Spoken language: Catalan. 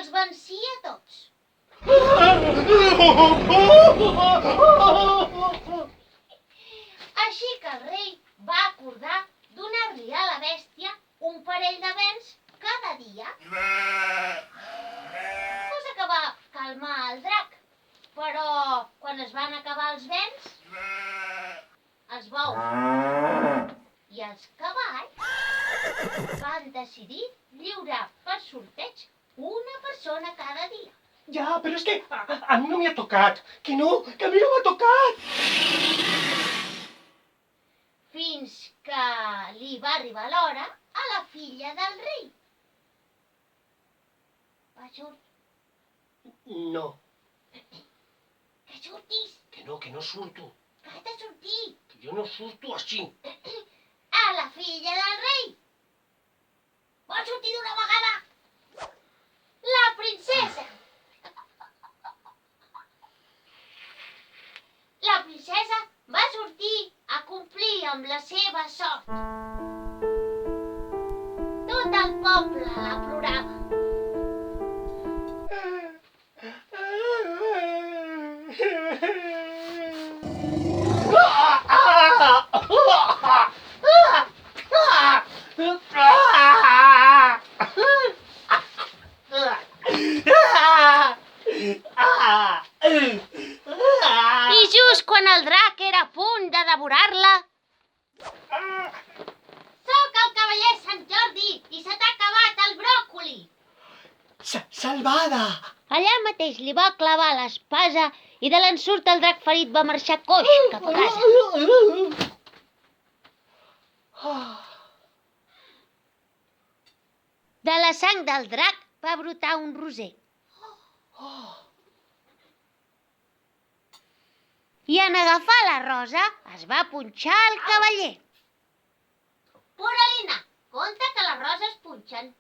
els vencia a tots. Així que el rei va acordar donar-li a la bèstia un parell de bens cada dia. Cosa que va calmar el drac. Però quan es van acabar els bens, els bous i els cavalls van decidir lliurar per sorteig una persona cada dia. Ja, però és que a mi no m'hi ha tocat. Que no, que a mi no m'ha tocat. Fins que li va arribar l'hora a la filla del rei. Va sortir. No, Que surtis, que no surto. que has de sortir. Que jo no surto així. A la filla del rei. Vol sortir d'una vegada? La princesa. La princesa va sortir a complir amb la seva sort. Tot el poble la plorava. I just quan el drac era a punt de devorar-la... Soc el cavaller Sant Jordi i se t'ha acabat el bròcoli! Salvada! Allà mateix li va clavar l'espasa i de l'ensurt el drac ferit va marxar coix cap a casa. De la sang del drac va brotar un roser. I en agafar la rosa es va punxar el cavaller. Poralina, compte que les roses punxen.